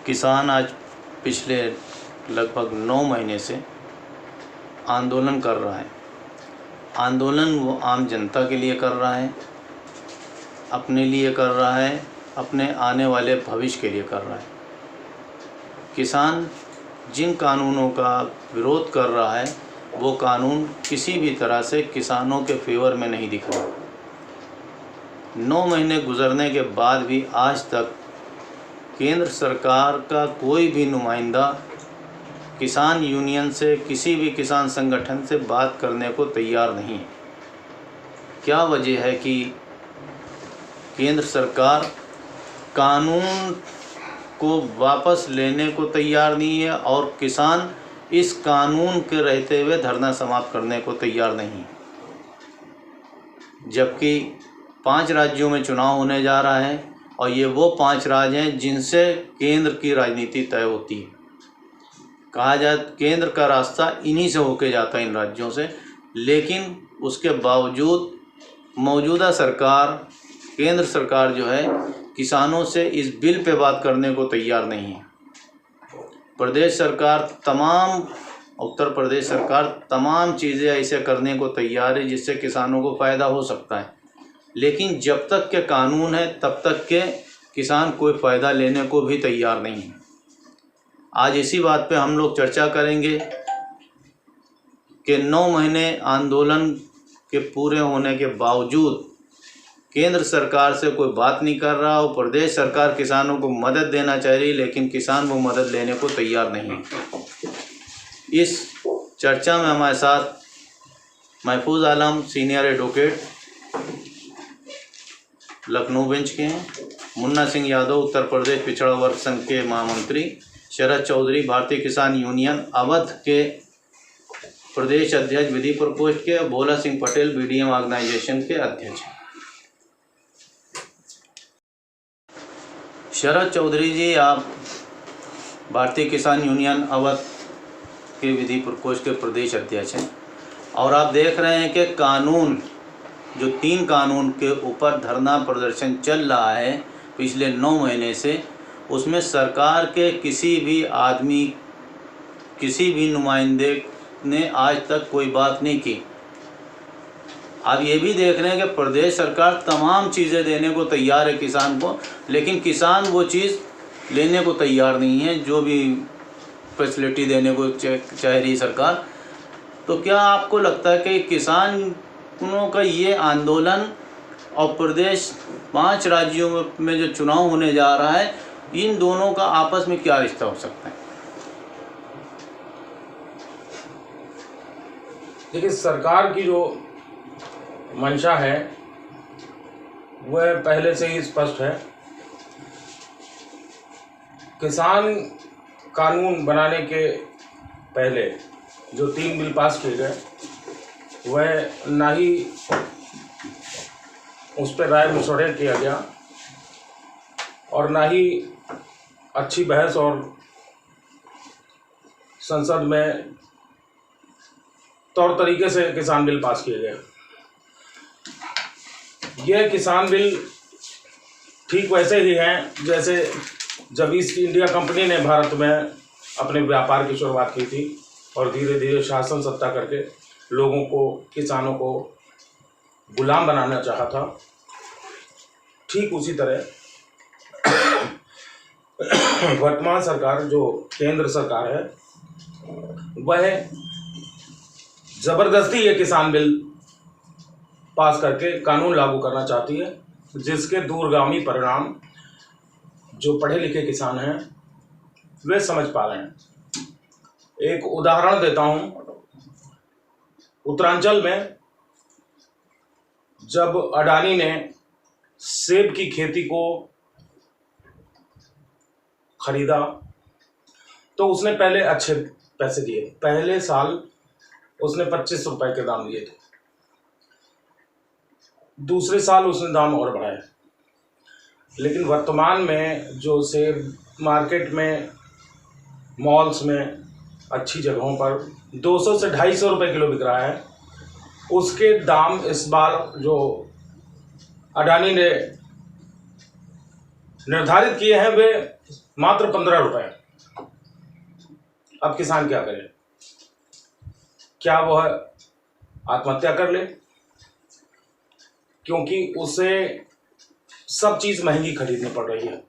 किसान आज पिछले लगभग 9 महीने से आंदोलन कर रहा है। आंदोलन वो आम जनता के लिए कर रहा है, अपने लिए कर रहा है, अपने आने वाले भविष्य के लिए कर रहा है। किसान जिन कानूनों का विरोध कर रहा है वो कानून किसी भी तरह से किसानों के फेवर में नहीं दिख रहा। 9 महीने गुजरने के बाद भी आज तक केंद्र सरकार का कोई भी नुमाइंदा किसान यूनियन से, किसी भी किसान संगठन से बात करने को तैयार नहीं है। क्या वजह है कि केंद्र सरकार कानून को वापस लेने को तैयार नहीं है और किसान इस कानून के रहते हुए धरना समाप्त करने को तैयार नहीं है, जबकि 5 राज्यों में चुनाव होने जा रहा है और ये वो 5 राज्य हैं जिनसे केंद्र की राजनीति तय होती है। कहा जाए केंद्र का रास्ता इन्हीं से होके जाता है, इन राज्यों से, लेकिन उसके बावजूद मौजूदा सरकार, केंद्र सरकार जो है किसानों से इस बिल पे बात करने को तैयार नहीं है। प्रदेश सरकार उत्तर प्रदेश सरकार तमाम चीज़ें ऐसे करने को तैयार है जिससे किसानों को फ़ायदा हो सकता है, लेकिन जब तक के कानून है तब तक के किसान कोई फ़ायदा लेने को भी तैयार नहीं है। आज इसी बात पे हम लोग चर्चा करेंगे कि 9 महीने आंदोलन के पूरे होने के बावजूद केंद्र सरकार से कोई बात नहीं कर रहा और प्रदेश सरकार किसानों को मदद देना चाह रही, लेकिन किसान वो मदद लेने को तैयार नहीं है। इस चर्चा में हमारे साथ महफूज आलम सीनियर एडवोकेट लखनऊ बेंच के हैं, मुन्ना सिंह यादव उत्तर प्रदेश पिछड़ा वर्ग संघ के महामंत्री, शरद चौधरी भारतीय किसान यूनियन अवध के प्रदेश अध्यक्ष विधि प्रकोष्ठ के, भोला सिंह पटेल बीडीएम ऑर्गेनाइजेशन के अध्यक्ष। शरद चौधरी जी, आप भारतीय किसान यूनियन अवध के विधि प्रकोष्ठ के प्रदेश अध्यक्ष हैं और आप देख रहे हैं कि कानून जो 3 कानून के ऊपर धरना प्रदर्शन चल रहा है पिछले 9 महीने से, उसमें सरकार के किसी भी आदमी, किसी भी नुमाइंदे ने आज तक कोई बात नहीं की। आप ये भी देख रहे हैं कि प्रदेश सरकार तमाम चीज़ें देने को तैयार है किसान को, लेकिन किसान वो चीज़ लेने को तैयार नहीं है जो भी फैसिलिटी देने को चाह रही सरकार। तो क्या आपको लगता है कि किसानों का ये आंदोलन और प्रदेश 5 राज्यों में जो चुनाव होने जा रहा है, इन दोनों का आपस में क्या रिश्ता हो सकता है? देखिए, सरकार की जो मंशा है वह पहले से ही स्पष्ट है। किसान कानून बनाने के पहले जो 3 बिल पास किए गए वह ना ही उस पर राय मशवरे किया गया और ना ही अच्छी बहस और संसद में तौर तरीके से किसान बिल पास किए गए। यह किसान बिल ठीक वैसे ही हैं जैसे जब ईस्ट इंडिया कंपनी ने भारत में अपने व्यापार की शुरुआत की थी और धीरे धीरे शासन सत्ता करके लोगों को, किसानों को गुलाम बनाना चाहा था। ठीक उसी तरह वर्तमान सरकार, जो केंद्र सरकार है, वह जबरदस्ती ये किसान बिल पास करके कानून लागू करना चाहती है, जिसके दूरगामी परिणाम जो पढ़े लिखे किसान हैं वे समझ पा रहे हैं। एक उदाहरण देता हूं। उत्तरांचल में जब अडानी ने सेब की खेती को खरीदा तो उसने पहले अच्छे पैसे दिए। पहले साल उसने 25 रुपए के दाम दिए थे, दूसरे साल उसने दाम और बढ़ाए। लेकिन वर्तमान में जो सेब मार्केट में, मॉल्स में, अच्छी जगहों पर 200 से 250 रुपए किलो बिक रहा है, उसके दाम इस बार जो अडानी ने निर्धारित किए हैं वे मात्र 15 रुपए। अब किसान क्या करे? क्या वह आत्महत्या कर ले? क्योंकि उसे सब चीज महंगी खरीदनी पड़ रही है।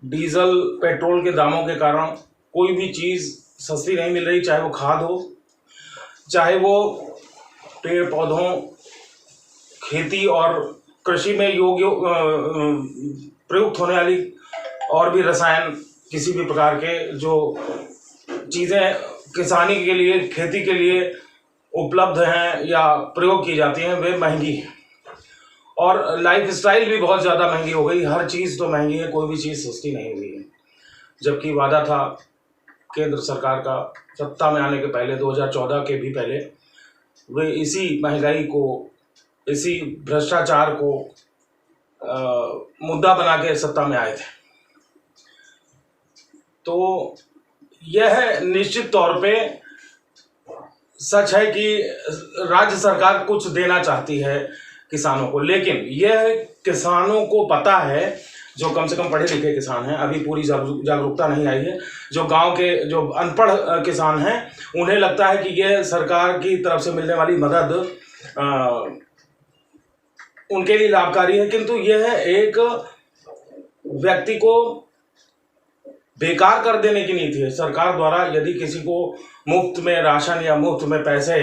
डीजल पेट्रोल के दामों के कारण कोई भी चीज सस्ती नहीं मिल रही, चाहे वो खाद हो, चाहे वो पेड़ पौधों, खेती और कृषि में योग्य प्रयुक्त होने वाली और भी रसायन, किसी भी प्रकार के जो चीज़ें किसानी के लिए, खेती के लिए उपलब्ध हैं या प्रयोग की जाती हैं, वे महंगी हैं। और लाइफ स्टाइल भी बहुत ज़्यादा महंगी हो गई। हर चीज़ तो महंगी है, कोई भी चीज़ सस्ती नहीं हुई है। जबकि वादा था केंद्र सरकार का सत्ता में आने के पहले, 2014 के भी पहले, वे इसी महंगाई को, इसी भ्रष्टाचार को मुद्दा बना के सत्ता में आए थे। तो यह निश्चित तौर पे सच है कि राज्य सरकार कुछ देना चाहती है किसानों को, लेकिन यह किसानों को पता है, जो कम से कम पढ़े लिखे किसान हैं, अभी पूरी जागरूकता नहीं आई है। जो गांव के जो अनपढ़ किसान हैं, उन्हें लगता है कि यह सरकार की तरफ से मिलने वाली मदद उनके लिए लाभकारी है, किंतु यह एक व्यक्ति को बेकार कर देने की नीति है। सरकार द्वारा यदि किसी को मुफ्त में राशन या मुफ्त में पैसे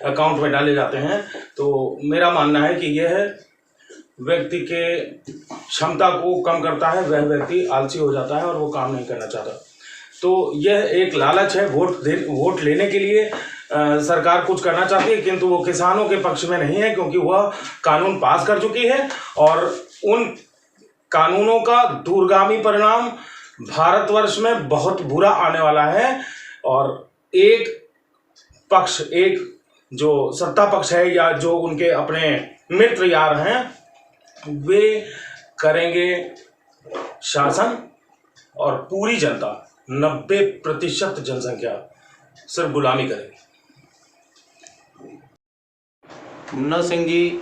अकाउंट में डाले जाते हैं, तो मेरा मानना है कि यह व्यक्ति के क्षमता को कम करता है, वह व्यक्ति आलसी हो जाता है और वो काम नहीं करना चाहता। तो यह एक लालच है, वोट लेने के लिए सरकार कुछ करना चाहती है, किंतु वो किसानों के पक्ष में नहीं है, क्योंकि वह कानून पास कर चुकी है और उन कानूनों का दूरगामी परिणाम भारतवर्ष में बहुत बुरा आने वाला है। और एक पक्ष, एक जो सत्ता पक्ष है या जो उनके अपने मित्र यार हैं, वे करेंगे शासन और पूरी जनता, 90% जनसंख्या सिर्फ गुलामी करेगी। मुन्ना सिंह जी,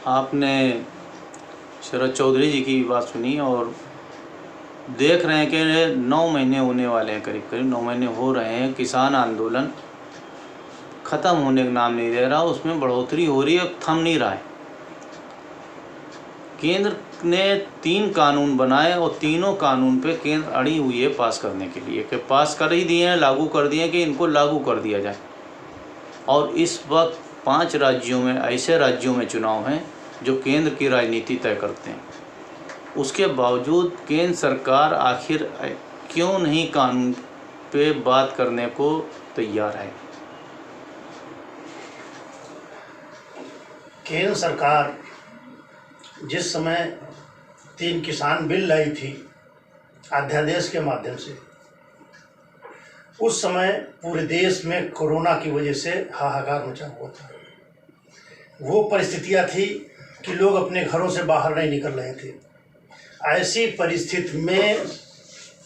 आपने शरद चौधरी जी की बात सुनी और देख रहे हैं कि 9 महीने होने वाले हैं, करीब करीब 9 महीने हो रहे हैं। किसान आंदोलन ख़त्म होने का नाम नहीं ले रहा, उसमें बढ़ोतरी हो रही है, थम नहीं रहा है। केंद्र ने 3 कानून बनाए और तीनों कानून पे केंद्र अड़ी हुई है पास करने के लिए, कि पास कर ही दिए हैं, लागू कर दिए हैं कि इनको लागू कर दिया जाए। और इस वक्त 5 राज्यों में, ऐसे राज्यों में चुनाव हैं जो केंद्र की राजनीति तय करते हैं। उसके बावजूद केंद्र सरकार आखिर क्यों नहीं कानून पे बात करने को तैयार है? केंद्र सरकार जिस समय 3 किसान बिल लाई थी अध्यादेश के माध्यम से, उस समय पूरे देश में कोरोना की वजह से हाहाकार मचा हुआ था। वो परिस्थितियाँ थी कि लोग अपने घरों से बाहर नहीं निकल रहे थे। ऐसी परिस्थिति में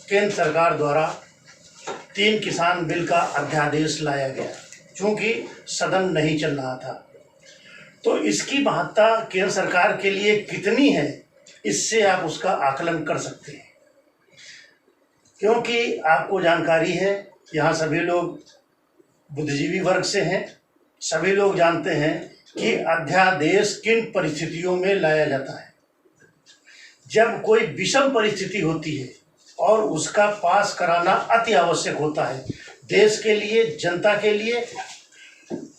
केंद्र सरकार द्वारा 3 किसान बिल का अध्यादेश लाया गया, चूँकि सदन नहीं चल रहा था। तो इसकी महत्ता केंद्र सरकार के लिए कितनी है, इससे आप उसका आकलन कर सकते हैं। क्योंकि आपको जानकारी है, यहाँ सभी लोग बुद्धिजीवी वर्ग से हैं, सभी लोग जानते हैं कि अध्यादेश किन परिस्थितियों में लाया जाता है। जब कोई विषम परिस्थिति होती है और उसका पास कराना अति आवश्यक होता है देश के लिए, जनता के लिए,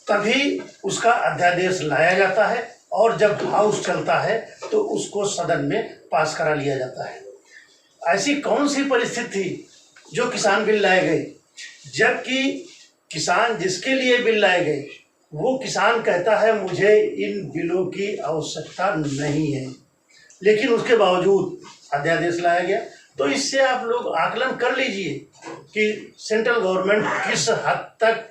तभी उसका अध्यादेश लाया जाता है। और जब हाउस चलता है तो उसको सदन में पास करा लिया जाता है। ऐसी कौन सी परिस्थिति थी जो किसान बिल लाए गए, जबकि किसान जिसके लिए बिल लाए गए वो किसान कहता है मुझे इन बिलों की आवश्यकता नहीं है, लेकिन उसके बावजूद अध्यादेश लाया गया। तो इससे आप लोग आकलन कर लीजिए कि सेंट्रल गवर्नमेंट किस हद तक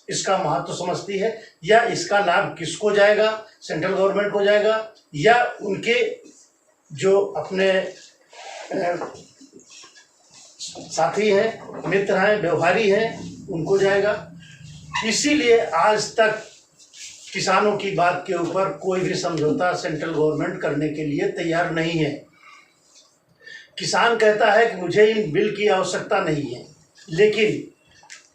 इसका महत्व समझती है, या इसका लाभ किसको जाएगा, सेंट्रल गवर्नमेंट को जाएगा या उनके जो अपने साथी हैं, मित्र हैं, व्यवहारी हैं, उनको जाएगा। इसीलिए आज तक किसानों की बात के ऊपर कोई भी समझौता सेंट्रल गवर्नमेंट करने के लिए तैयार नहीं है। किसान कहता है कि मुझे इन बिल की आवश्यकता नहीं है, लेकिन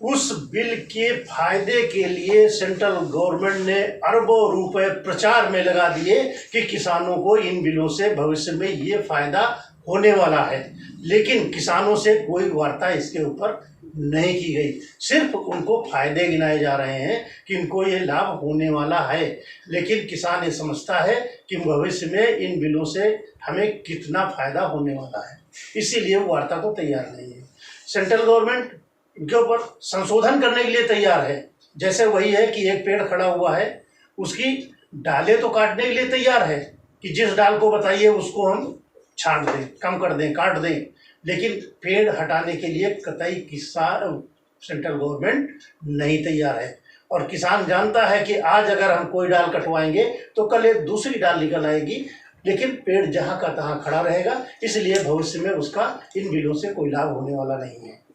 उस बिल के फायदे के लिए सेंट्रल गवर्नमेंट ने अरबों रुपए प्रचार में लगा दिए कि किसानों को इन बिलों से भविष्य में ये फायदा होने वाला है, लेकिन किसानों से कोई वार्ता इसके ऊपर नहीं की गई। सिर्फ उनको फायदे गिनाए जा रहे हैं कि इनको ये लाभ होने वाला है, लेकिन किसान ये समझता है कि भविष्य में इन बिलों से हमें कितना फायदा होने वाला है, इसीलिए वो वार्ता को तैयार नहीं है। सेंट्रल गवर्नमेंट इनके ऊपर संशोधन करने के लिए तैयार है। जैसे वही है कि एक पेड़ खड़ा हुआ है, उसकी डालें तो काटने के लिए तैयार है कि जिस डाल को बताइए उसको हम छांट दें, कम कर दें, काट दें, लेकिन पेड़ हटाने के लिए कतई किसान सेंट्रल गवर्नमेंट नहीं तैयार है। और किसान जानता है कि आज अगर हम कोई डाल कटवाएंगे तो कल एक दूसरी डाल निकल आएगी, लेकिन पेड़ जहाँ का तहाँ खड़ा रहेगा, इसलिए भविष्य में उसका इन बिलों से कोई लाभ होने वाला नहीं है।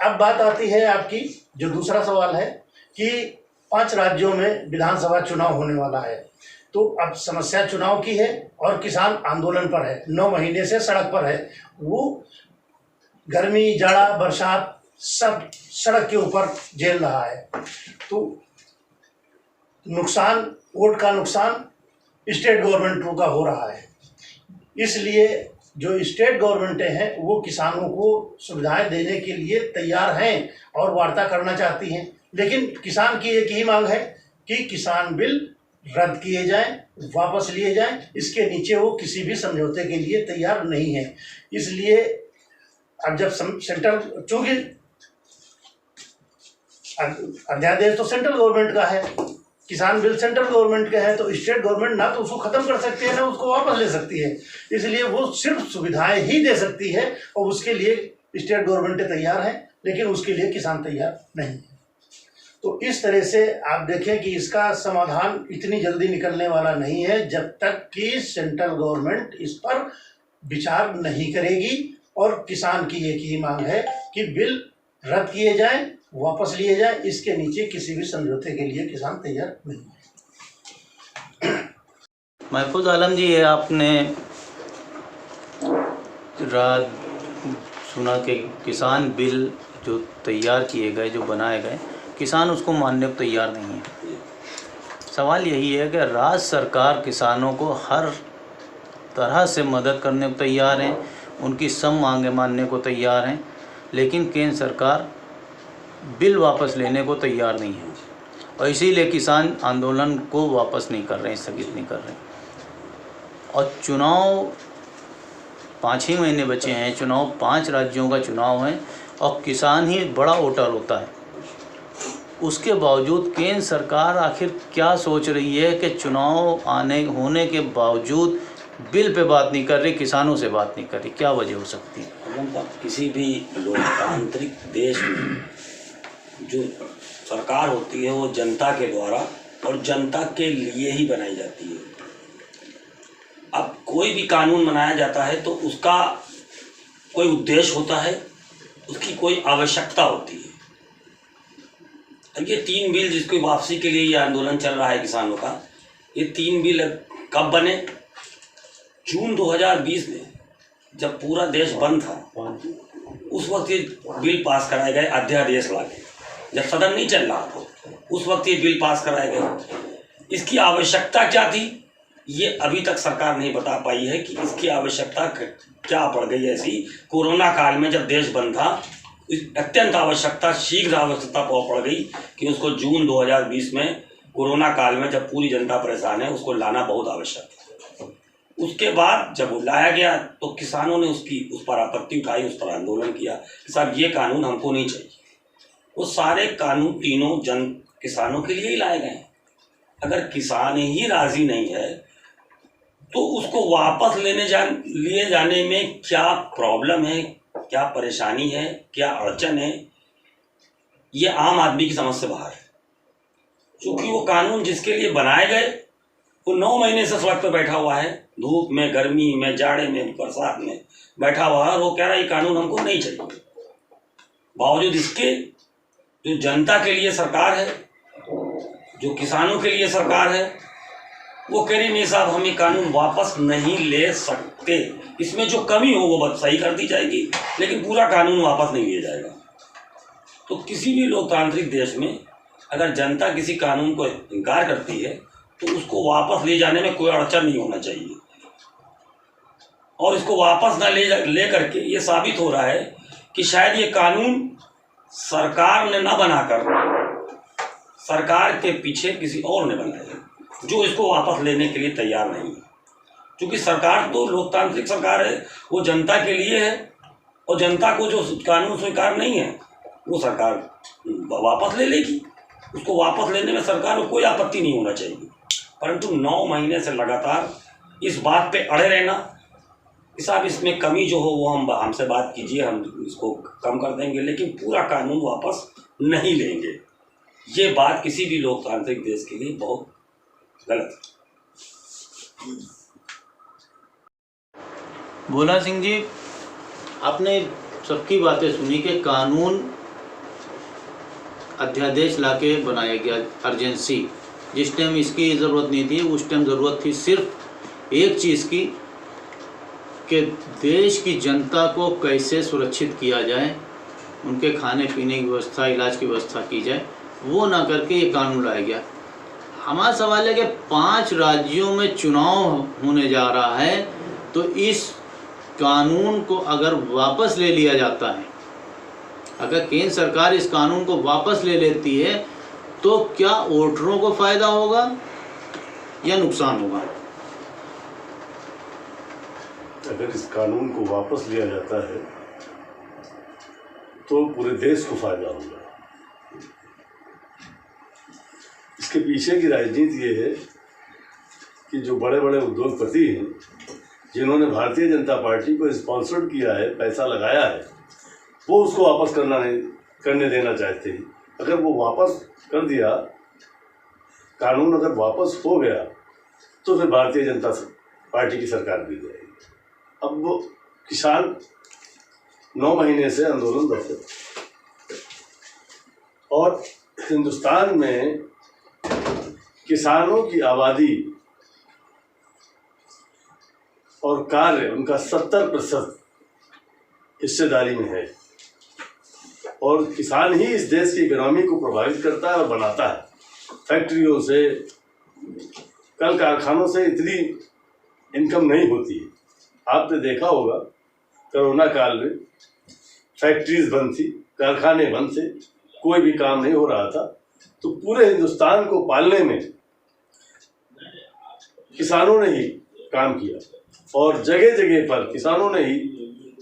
अब बात आती है आपकी जो दूसरा सवाल है कि 5 राज्यों में विधानसभा चुनाव होने वाला है, तो अब समस्या चुनाव की है और किसान आंदोलन पर है, 9 महीने से सड़क पर है। वो गर्मी, जाड़ा, बरसात सब सड़क के ऊपर झेल रहा है। तो नुकसान, वोट का नुकसान स्टेट गवर्नमेंटों का हो रहा है, इसलिए जो स्टेट गवर्नमेंटें हैं वो किसानों को सुविधाएं देने के लिए तैयार हैं और वार्ता करना चाहती हैं, लेकिन किसान की एक ही मांग है कि किसान बिल रद्द किए जाएं, वापस लिए जाएं। इसके नीचे वो किसी भी समझौते के लिए तैयार नहीं है। इसलिए अब जब सेंट्रल, चूँकि अध्यादेश तो सेंट्रल गवर्नमेंट का है, किसान बिल सेंट्रल गवर्नमेंट का है, तो स्टेट गवर्नमेंट ना तो उसको ख़त्म कर सकती है ना उसको वापस ले सकती है, इसलिए वो सिर्फ सुविधाएं ही दे सकती है और उसके लिए स्टेट गवर्नमेंट तैयार है, लेकिन उसके लिए किसान तैयार नहीं है। तो इस तरह से आप देखें कि इसका समाधान इतनी जल्दी निकलने वाला नहीं है जब तक कि सेंट्रल गवर्नमेंट इस पर विचार नहीं करेगी। और किसान की एक ही मांग है कि बिल रद्द किए जाएं, वापस लिए जाएं, इसके नीचे किसी भी समझौते के लिए किसान तैयार नहीं है। महफूज आलम जी, ये आपने रात सुना कि किसान बिल जो तैयार किए गए, जो बनाए गए, किसान उसको मानने को तैयार नहीं है। सवाल यही है कि राज्य सरकार किसानों को हर तरह से मदद करने को तैयार है, उनकी सब मांगें मानने को तैयार हैं, लेकिन केंद्र सरकार बिल वापस लेने को तैयार नहीं है और इसीलिए किसान आंदोलन को वापस नहीं कर रहे हैं, स्थगित नहीं कर रहे हैं। और चुनाव 5 ही महीने बचे हैं, चुनाव 5 राज्यों का चुनाव है और किसान ही बड़ा वोटर होता है। उसके बावजूद केंद्र सरकार आखिर क्या सोच रही है कि चुनाव होने के बावजूद बिल पे बात नहीं कर रही, किसानों से बात नहीं कर रही? क्या वजह हो सकती है? किसी भी लोकतांत्रिक देश में जो सरकार होती है वो जनता के द्वारा और जनता के लिए ही बनाई जाती है। अब कोई भी कानून बनाया जाता है तो उसका कोई उद्देश्य होता है, उसकी कोई आवश्यकता होती है। अब ये 3 बिल जिसकी वापसी के लिए ये आंदोलन चल रहा है किसानों का, ये 3 बिल कब बने? जून 2020 में, जब पूरा देश बंद था, उस वक्त ये बिल पास कराए गए अध्यादेश लाके, जब सदन नहीं चल रहा था उस वक्त ये बिल पास कराए गए। इसकी आवश्यकता क्या थी ये अभी तक सरकार नहीं बता पाई है कि इसकी आवश्यकता क्या पड़ गई ऐसी। कोरोना काल में जब देश बंद था, अत्यंत आवश्यकता, शीघ्र आवश्यकता पड़ गई कि उसको जून 2020 में कोरोना काल में जब पूरी जनता परेशान है उसको लाना बहुत आवश्यक है। उसके बाद जब वो लाया गया तो किसानों ने उस पर आपत्ति उठाई, उस पर आंदोलन किया कि साहब ये कानून हमको नहीं चाहिए। वो सारे कानून तीनों किसानों के लिए ही लाए गए हैं। अगर किसान ही राजी नहीं है तो उसको वापस लिए जाने में क्या प्रॉब्लम है, क्या परेशानी है, क्या अड़चन है, ये आम आदमी की समझ से बाहर है। क्योंकि वो कानून जिसके लिए बनाए गए वो 9 महीने से सड़क पर बैठा हुआ है, धूप में, गर्मी में, जाड़े में, बरसात में बैठा हुआ है और वो कह रहा है ये कानून हमको नहीं चाहिए। बावजूद इसके जो जनता के लिए सरकार है, जो किसानों के लिए सरकार है, वो कह रही नहीं साहब हम ये कानून वापस नहीं ले सकते, इसमें जो कमी हो वो बात सही कर दी जाएगी, लेकिन पूरा कानून वापस नहीं लिया जाएगा। तो किसी भी लोकतांत्रिक देश में अगर जनता किसी कानून को इनकार करती है तो उसको वापस ले जाने में कोई अड़चन नहीं होना चाहिए। और इसको वापस ना ले करके ये साबित हो रहा है कि शायद ये कानून सरकार ने ना बनाकर सरकार के पीछे किसी और ने बनाया, जो इसको वापस लेने के लिए तैयार नहीं है। क्योंकि सरकार तो लोकतांत्रिक सरकार है, वो जनता के लिए है, और जनता को जो कानून स्वीकार नहीं है वो सरकार वापस ले लेगी। उसको वापस लेने में सरकार को कोई आपत्ति नहीं होना चाहिए, परंतु 9 महीने से लगातार इस बात पे अड़े रहना कि साहब इसमें कमी जो हो वो हमसे बात कीजिए, हम इसको कम कर देंगे, लेकिन पूरा कानून वापस नहीं लेंगे, ये बात किसी भी लोकतांत्रिक देश के लिए बहुत गलत है। भोला सिंह जी, आपने सबकी बातें सुनी कि कानून अध्यादेश लाके बनाया गया अर्जेंसी, जिस टाइम इसकी ज़रूरत नहीं थी उस टाइम ज़रूरत थी सिर्फ एक चीज़ की कि देश की जनता को कैसे सुरक्षित किया जाए, उनके खाने पीने की व्यवस्था, इलाज की व्यवस्था की जाए, वो ना करके ये कानून लाया गया। हमारा सवाल है कि 5 राज्यों में चुनाव होने जा रहा है, तो इस कानून को अगर वापस ले लिया जाता है, अगर केंद्र सरकार इस कानून को वापस ले लेती है, तो क्या वोटरों को फ़ायदा होगा या नुकसान होगा? अगर इस कानून को वापस लिया जाता है तो पूरे देश को फायदा होगा। इसके पीछे की राजनीति ये है कि जो बड़े बड़े उद्योगपति हैं, जिन्होंने भारतीय जनता पार्टी को स्पॉन्सर किया है, पैसा लगाया है, वो उसको वापस करने देना चाहते हैं। अगर वो वापस कर दिया, कानून अगर वापस हो गया, तो फिर भारतीय जनता पार्टी की सरकार भी जाएगी। अब वो किसान 9 महीने से आंदोलनरत है, और हिंदुस्तान में किसानों की आबादी और कार्य उनका 70% हिस्सेदारी में है, और किसान ही इस देश की इकोनॉमी को प्रभावित करता है और बनाता है। फैक्ट्रियों से, कल कारखानों से इतनी इनकम नहीं होती है। आपने देखा होगा कोरोना काल में फैक्ट्रीज बंद थी, कारखाने बंद थे, कोई भी काम नहीं हो रहा था, तो पूरे हिंदुस्तान को पालने में किसानों ने ही काम किया, और जगह जगह पर किसानों ने ही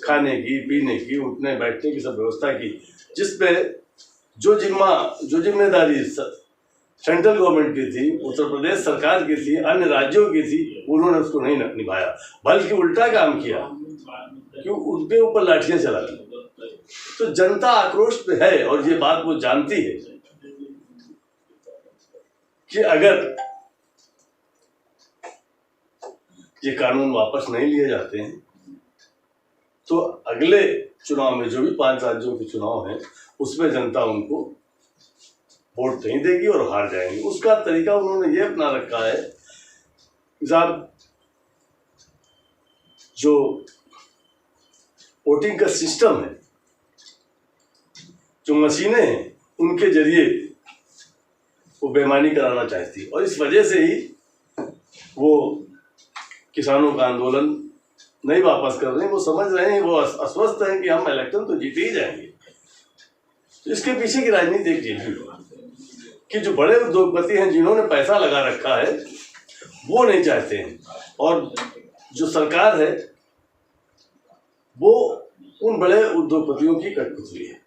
खाने की, पीने की, उठने बैठने की सब व्यवस्था की, जिसपे जो जिम्मेदारी सेंट्रल गवर्नमेंट की थी, उत्तर प्रदेश सरकार की थी, अन्य राज्यों की थी, उन्होंने उसको नहीं निभाया, बल्कि उल्टा काम किया, क्यों उनके ऊपर लाठियां चला दी। तो जनता आक्रोश पे है, और ये बात वो जानती है कि अगर ये कानून वापस नहीं लिए जाते हैं तो अगले चुनाव में, जो भी 5 राज्यों के चुनाव हैं, उसमें जनता उनको वोट नहीं देगी और हार जाएंगे। उसका तरीका उन्होंने ये अपना रखा है, साहब जो वोटिंग का सिस्टम है, जो मशीनें हैं, उनके जरिए वो बेईमानी कराना चाहती है, और इस वजह से ही वो किसानों का आंदोलन नहीं वापस कर रहे हैं। वो समझ रहे हैं, वो अस्वस्थ हैं कि हम इलेक्शन तो जीत ही जाएंगे। तो इसके पीछे की राजनीति एक यही कि जो बड़े उद्योगपति हैं, जिन्होंने पैसा लगा रखा है, वो नहीं चाहते हैं, और जो सरकार है वो उन बड़े उद्योगपतियों की कठपुतली है।